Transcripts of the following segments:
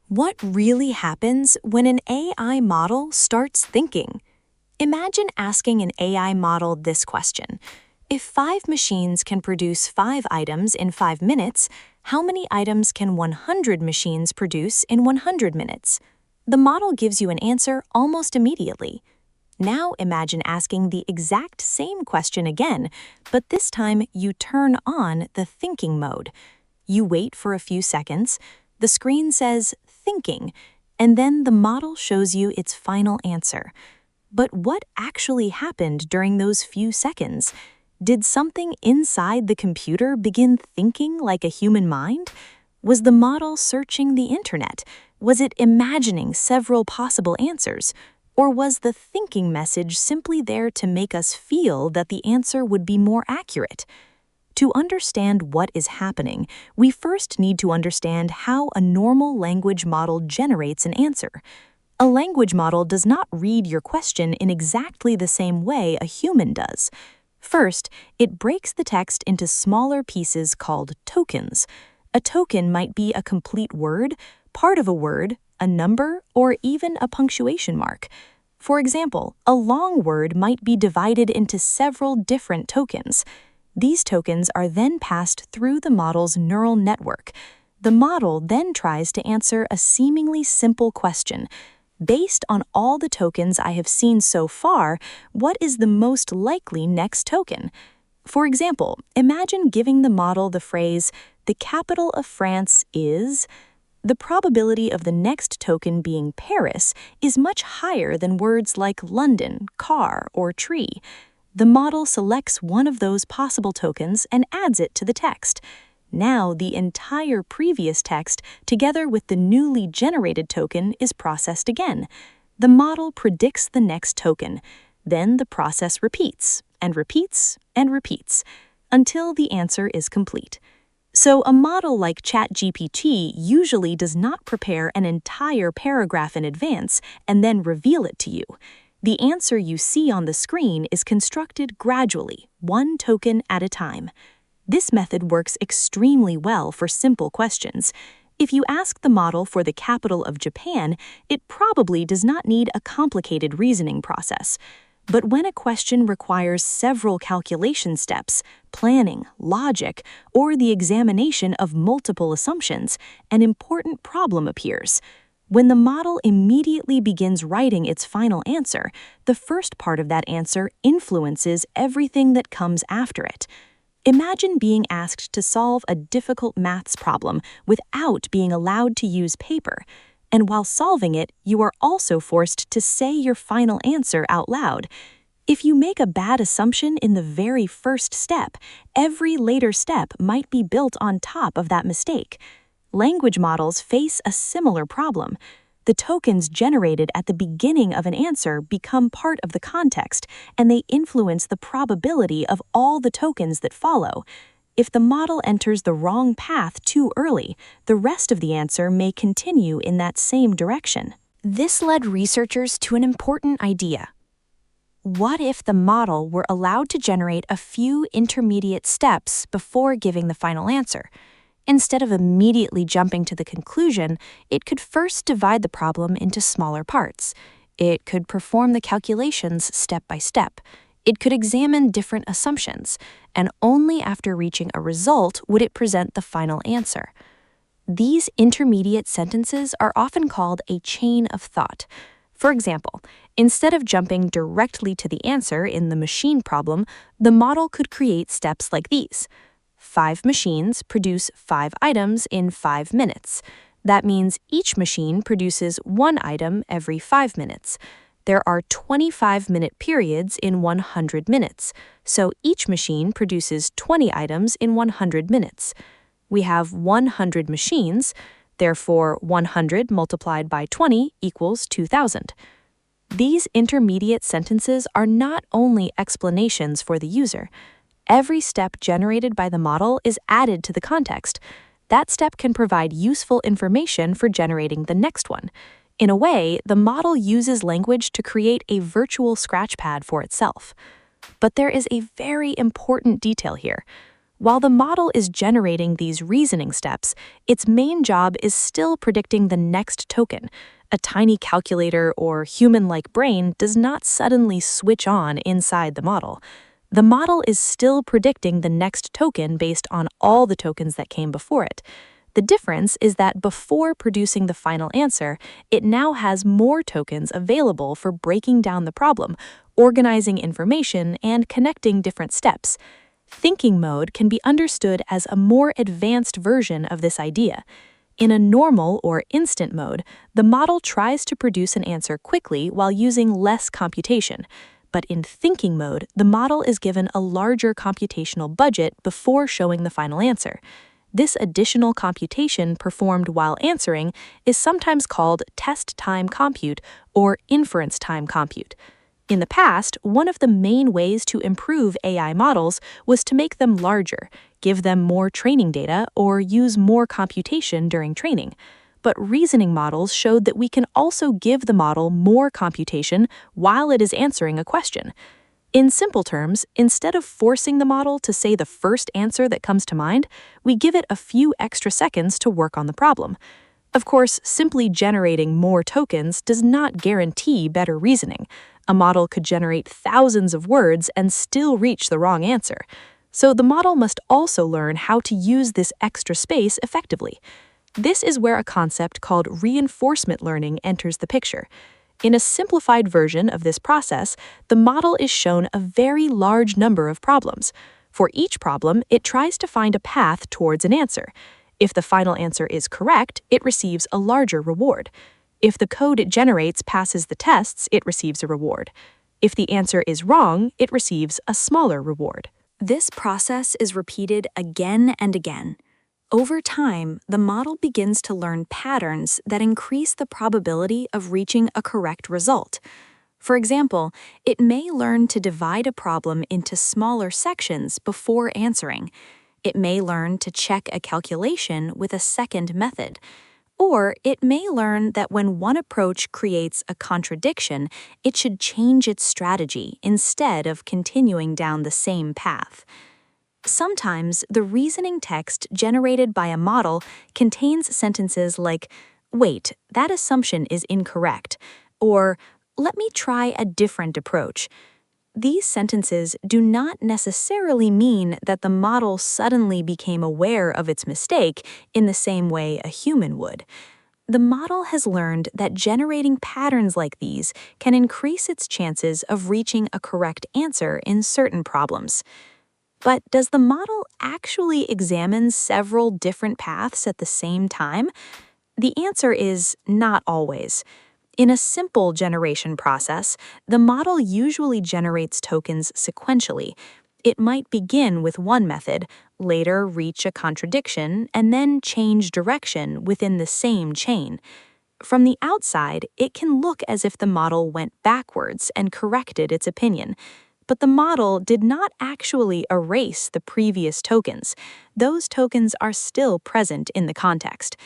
What really happens when an AI model starts thinking? Imagine asking an AI model this question. If 5 machines can produce 5 items in 5 minutes, how many items can 100 machines produce in 100 minutes? The model gives you an answer almost immediately. Now imagine asking the exact same question again, but this time you turn on the thinking mode. You wait for a few seconds, the screen says thinking, and then the model shows you its final answer. But what actually happened during those few seconds? Did something inside the computer begin thinking like a human mind? Was the model searching the internet? Was it imagining several possible answers? Or was the thinking message simply there to make us feel that the answer would be more accurate? To understand what is happening, we first need to understand how a normal language model generates an answer. A language model does not read your question in exactly the same way a human does. First, it breaks the text into smaller pieces called tokens. A token might be a complete word, part of a word, a number, or even a punctuation mark. For example, a long word might be divided into several different tokens. These tokens are then passed through the model's neural network. The model then tries to answer a seemingly simple question. Based on all the tokens I have seen so far, what is the most likely next token? For example, imagine giving the model the phrase, "The capital of France is." The probability of the next token being Paris is much higher than words like London, car, or tree. The model selects one of those possible tokens and adds it to the text. Now the entire previous text, together with the newly generated token, is processed again. The model predicts the next token. Then the process repeats, and repeats, and repeats, until the answer is complete. So a model like ChatGPT usually does not prepare an entire paragraph in advance and then reveal it to you. The answer you see on the screen is constructed gradually, one token at a time. This method works extremely well for simple questions. If you ask the model for the capital of Japan, it probably does not need a complicated reasoning process. But when a question requires several calculation steps, planning, logic, or the examination of multiple assumptions, an important problem appears. When the model immediately begins writing its final answer, the first part of that answer influences everything that comes after it. Imagine being asked to solve a difficult maths problem without being allowed to use paper. And while solving it, you are also forced to say your final answer out loud. If you make a bad assumption in the very first step, every later step might be built on top of that mistake. Language models face a similar problem. The tokens generated at the beginning of an answer become part of the context, and they influence the probability of all the tokens that follow. If the model enters the wrong path too early, the rest of the answer may continue in that same direction. This led researchers to an important idea. What if the model were allowed to generate a few intermediate steps before giving the final answer? Instead of immediately jumping to the conclusion, it could first divide the problem into smaller parts. It could perform the calculations step by step. It could examine different assumptions, and only after reaching a result would it present the final answer. These intermediate sentences are often called a chain of thought. For example, instead of jumping directly to the answer in the machine problem, the model could create steps like these. 5 machines produce 5 items in 5 minutes. That means each machine produces 1 item every 5 minutes. There are 25-minute periods in 100 minutes, so each machine produces 20 items in 100 minutes. We have 100 machines, therefore 100 multiplied by 20 equals 2,000. These intermediate sentences are not only explanations for the user. Every step generated by the model is added to the context. That step can provide useful information for generating the next one. In a way, the model uses language to create a virtual scratchpad for itself. But there is a very important detail here. While the model is generating these reasoning steps, its main job is still predicting the next token. A tiny calculator or human-like brain does not suddenly switch on inside the model. The model is still predicting the next token based on all the tokens that came before it. The difference is that before producing the final answer, it now has more tokens available for breaking down the problem, organizing information, and connecting different steps. Thinking mode can be understood as a more advanced version of this idea. In a normal or instant mode, the model tries to produce an answer quickly while using less computation. But in thinking mode, the model is given a larger computational budget before showing the final answer. This additional computation performed while answering is sometimes called test time compute or inference time compute. In the past, one of the main ways to improve AI models was to make them larger, give them more training data, or use more computation during training. But reasoning models showed that we can also give the model more computation while it is answering a question. In simple terms, instead of forcing the model to say the first answer that comes to mind, we give it a few extra seconds to work on the problem. Of course, simply generating more tokens does not guarantee better reasoning. A model could generate thousands of words and still reach the wrong answer. So the model must also learn how to use this extra space effectively. This is where a concept called reinforcement learning enters the picture. In a simplified version of this process, the model is shown a very large number of problems. For each problem, it tries to find a path towards an answer. If the final answer is correct, it receives a larger reward. If the code it generates passes the tests, it receives a reward. If the answer is wrong, it receives a smaller reward. This process is repeated again and again. Over time, the model begins to learn patterns that increase the probability of reaching a correct result. For example, it may learn to divide a problem into smaller sections before answering. It may learn to check a calculation with a second method. Or it may learn that when one approach creates a contradiction, it should change its strategy instead of continuing down the same path. Sometimes the reasoning text generated by a model contains sentences like, "Wait, that assumption is incorrect," or "Let me try a different approach." These sentences do not necessarily mean that the model suddenly became aware of its mistake in the same way a human would. The model has learned that generating patterns like these can increase its chances of reaching a correct answer in certain problems. But does the model actually examine several different paths at the same time? The answer is not always. In a simple generation process, the model usually generates tokens sequentially. It might begin with one method, later reach a contradiction, and then change direction within the same chain. From the outside, it can look as if the model went backwards and corrected its opinion. But the model did not actually erase the previous tokens. Those tokens are still present in the context.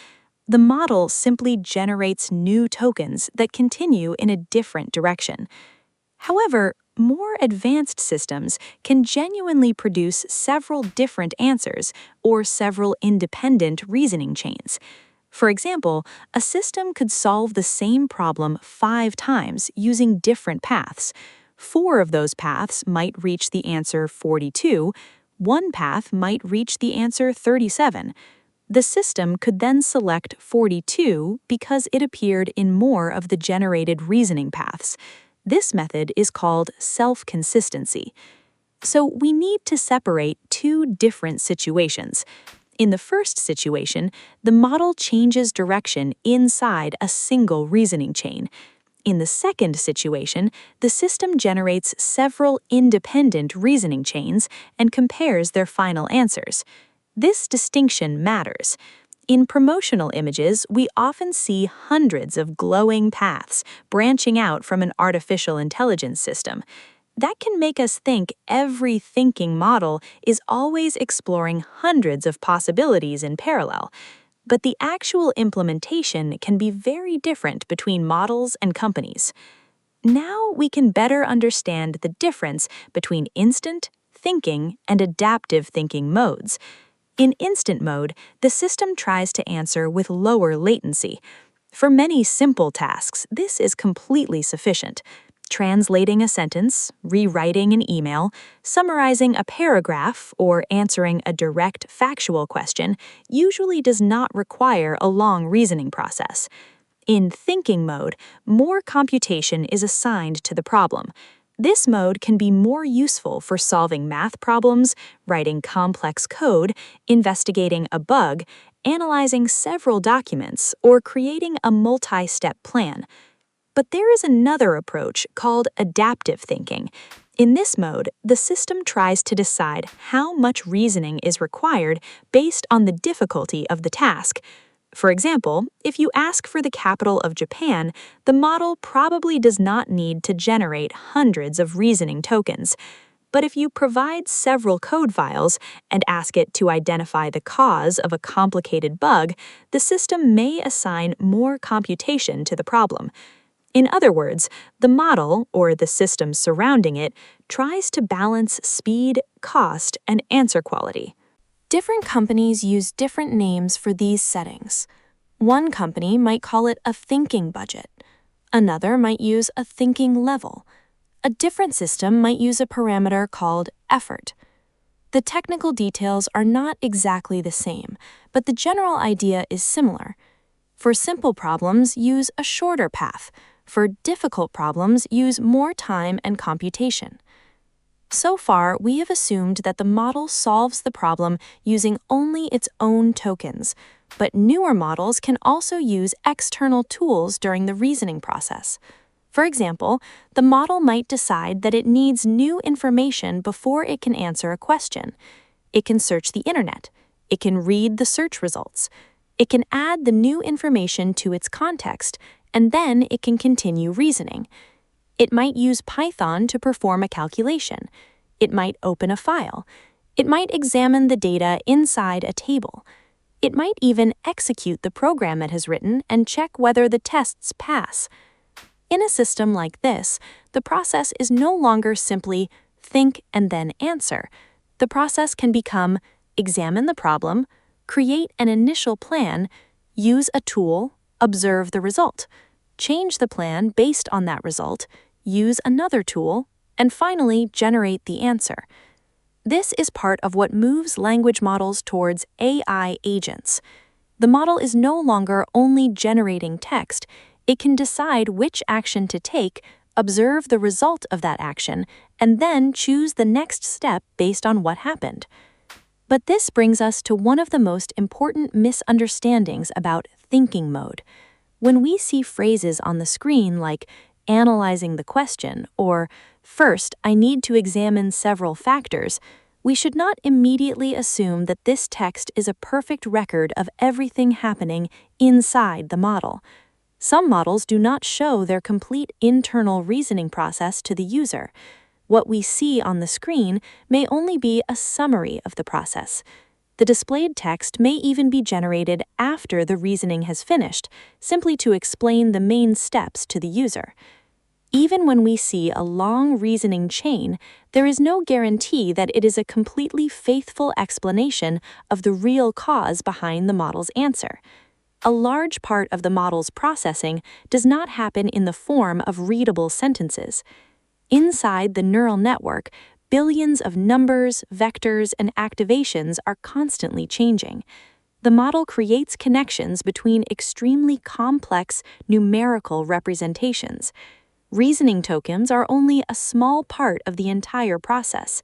The model simply generates new tokens that continue in a different direction. However, more advanced systems can genuinely produce several different answers or several independent reasoning chains. For example, a system could solve the same problem 5 times using different paths. 4 of those paths might reach the answer 42, one path might reach the answer 37. The system could then select 42 because it appeared in more of the generated reasoning paths. This method is called self-consistency. So we need to separate two different situations. In the first situation, the model changes direction inside a single reasoning chain. In the second situation, the system generates several independent reasoning chains and compares their final answers. This distinction matters. In promotional images, we often see hundreds of glowing paths branching out from an artificial intelligence system. That can make us think every thinking model is always exploring hundreds of possibilities in parallel. But the actual implementation can be very different between models and companies. Now we can better understand the difference between instant, thinking and adaptive thinking modes. In instant mode, the system tries to answer with lower latency. For many simple tasks, this is completely sufficient. Translating a sentence, rewriting an email, summarizing a paragraph, or answering a direct factual question usually does not require a long reasoning process. In thinking mode, more computation is assigned to the problem. This mode can be more useful for solving math problems, writing complex code, investigating a bug, analyzing several documents, or creating a multi-step plan. But there is another approach called adaptive thinking. In this mode, the system tries to decide how much reasoning is required based on the difficulty of the task. For example, if you ask for the capital of Japan, the model probably does not need to generate hundreds of reasoning tokens. But if you provide several code files and ask it to identify the cause of a complicated bug, the system may assign more computation to the problem. In other words, the model, or the system surrounding it, tries to balance speed, cost, and answer quality. Different companies use different names for these settings. One company might call it a thinking budget. Another might use a thinking level. A different system might use a parameter called effort. The technical details are not exactly the same, but the general idea is similar. For simple problems, use a shorter path. For difficult problems, use more time and computation. So far, we have assumed that the model solves the problem using only its own tokens, but newer models can also use external tools during the reasoning process. For example, the model might decide that it needs new information before it can answer a question. It can search the internet. It can read the search results. It can add the new information to its context, and then it can continue reasoning. It might use Python to perform a calculation. It might open a file. It might examine the data inside a table. It might even execute the program it has written and check whether the tests pass. In a system like this, the process is no longer simply think and then answer. The process can become examine the problem, create an initial plan, use a tool, observe the result, change the plan based on that result, use another tool, and finally generate the answer. This is part of what moves language models towards AI agents. The model is no longer only generating text. It can decide which action to take, observe the result of that action, and then choose the next step based on what happened. But this brings us to one of the most important misunderstandings about thinking mode. When we see phrases on the screen like analyzing the question or first, I need to examine several factors, we should not immediately assume that this text is a perfect record of everything happening inside the model. Some models do not show their complete internal reasoning process to the user. What we see on the screen may only be a summary of the process. The displayed text may even be generated after the reasoning has finished, simply to explain the main steps to the user. Even when we see a long reasoning chain, there is no guarantee that it is a completely faithful explanation of the real cause behind the model's answer. A large part of the model's processing does not happen in the form of readable sentences. Inside the neural network, billions of numbers, vectors, and activations are constantly changing. The model creates connections between extremely complex numerical representations. Reasoning tokens are only a small part of the entire process.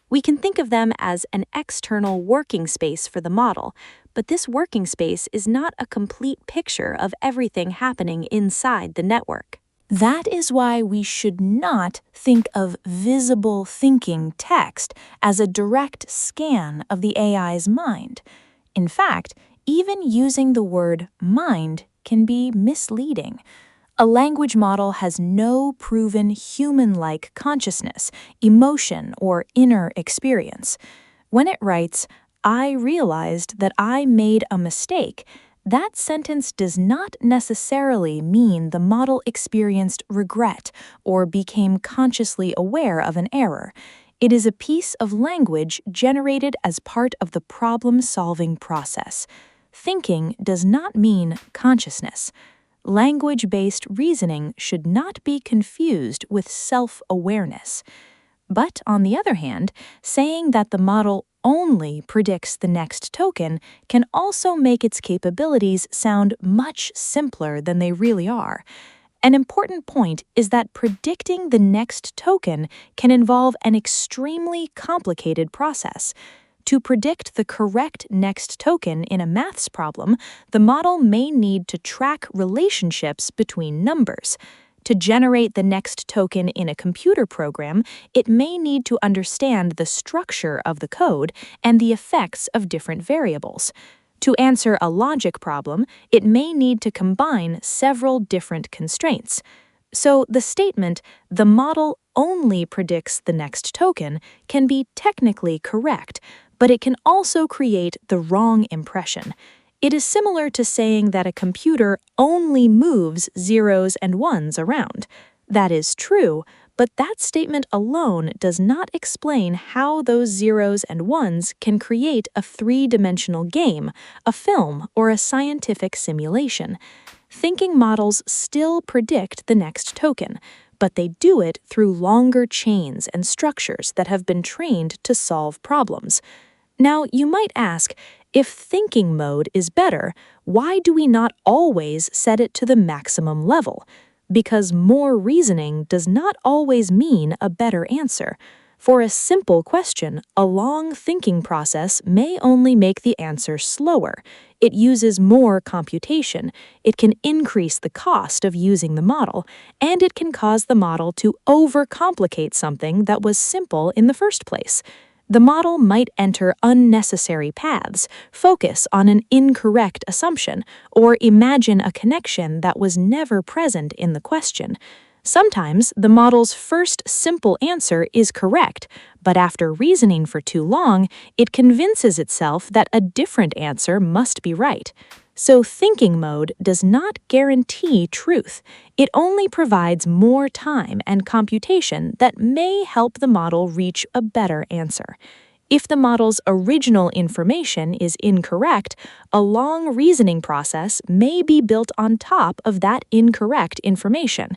We can think of them as an external working space for the model, but this working space is not a complete picture of everything happening inside the network. That is why we should not think of visible thinking text as a direct scan of the AI's mind. In fact, even using the word mind can be misleading. A language model has no proven human-like consciousness, emotion, or inner experience. When it writes, "I realized that I made a mistake," that sentence does not necessarily mean the model experienced regret or became consciously aware of an error. It is a piece of language generated as part of the problem-solving process. Thinking does not mean consciousness. Language-based reasoning should not be confused with self-awareness. But on the other hand, saying that the model only predicts the next token can also make its capabilities sound much simpler than they really are. An important point is that predicting the next token can involve an extremely complicated process. To predict the correct next token in a maths problem, the model may need to track relationships between numbers. To generate the next token in a computer program, it may need to understand the structure of the code and the effects of different variables. To answer a logic problem, it may need to combine several different constraints. So the statement, "the model only predicts the next token," can be technically correct, but it can also create the wrong impression. It is similar to saying that a computer only moves zeros and ones around. That is true, but that statement alone does not explain how those zeros and ones can create a three-dimensional game, a film, or a scientific simulation. Thinking models still predict the next token, but they do it through longer chains and structures that have been trained to solve problems. Now, you might ask, if thinking mode is better, why do we not always set it to the maximum level? Because more reasoning does not always mean a better answer. For a simple question, a long thinking process may only make the answer slower. It uses more computation, it can increase the cost of using the model, and it can cause the model to overcomplicate something that was simple in the first place. The model might enter unnecessary paths, focus on an incorrect assumption, or imagine a connection that was never present in the question. Sometimes the model's first simple answer is correct, but after reasoning for too long, it convinces itself that a different answer must be right. So thinking mode does not guarantee truth. It only provides more time and computation that may help the model reach a better answer. If the model's original information is incorrect, a long reasoning process may be built on top of that incorrect information.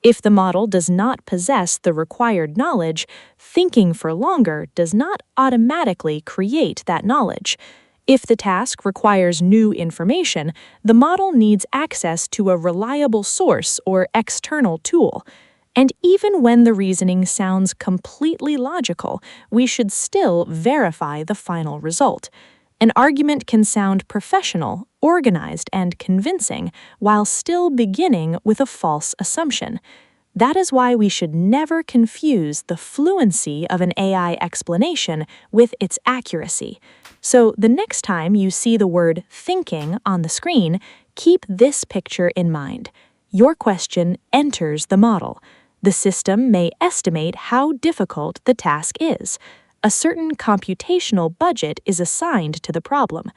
If the model does not possess the required knowledge, thinking for longer does not automatically create that knowledge. If the task requires new information, the model needs access to a reliable source or external tool. And even when the reasoning sounds completely logical, we should still verify the final result. An argument can sound professional, organized, and convincing while still beginning with a false assumption. That is why we should never confuse the fluency of an AI explanation with its accuracy. So the next time you see the word thinking on the screen, keep this picture in mind. Your question enters the model. The system may estimate how difficult the task is. A certain computational budget is assigned to the problem.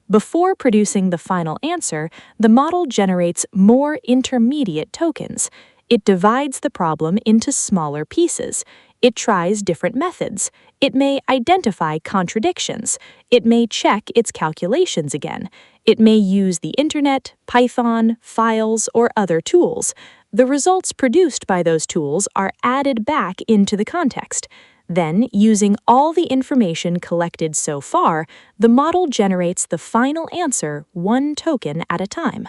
Before producing the final answer, the model generates more intermediate tokens. It divides the problem into smaller pieces. It tries different methods. It may identify contradictions. It may check its calculations again. It may use the internet, Python, files, or other tools. The results produced by those tools are added back into the context. Then, using all the information collected so far, the model generates the final answer one token at a time.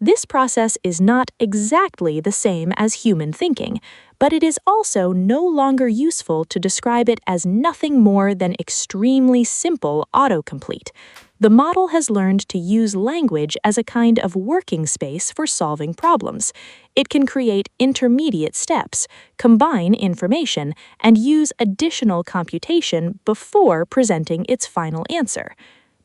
This process is not exactly the same as human thinking, but it is also no longer useful to describe it as nothing more than extremely simple autocomplete. The model has learned to use language as a kind of working space for solving problems. It can create intermediate steps, combine information, and use additional computation before presenting its final answer.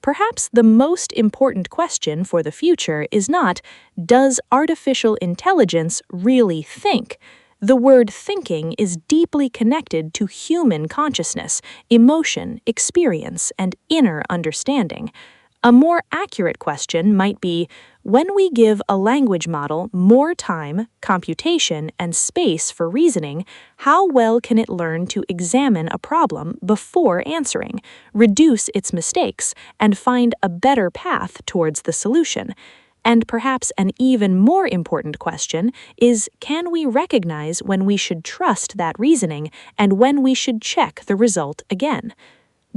Perhaps the most important question for the future is not, does artificial intelligence really think? The word thinking is deeply connected to human consciousness, emotion, experience, and inner understanding. A more accurate question might be, when we give a language model more time, computation, and space for reasoning, how well can it learn to examine a problem before answering, reduce its mistakes, and find a better path towards the solution? And perhaps an even more important question is, can we recognize when we should trust that reasoning and when we should check the result again?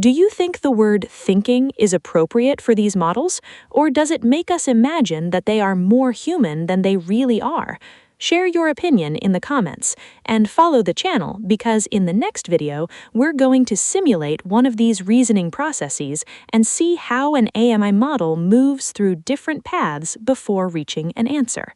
Do you think the word thinking is appropriate for these models, or does it make us imagine that they are more human than they really are? Share your opinion in the comments, and follow the channel because in the next video, we're going to simulate one of these reasoning processes and see how an AMI model moves through different paths before reaching an answer.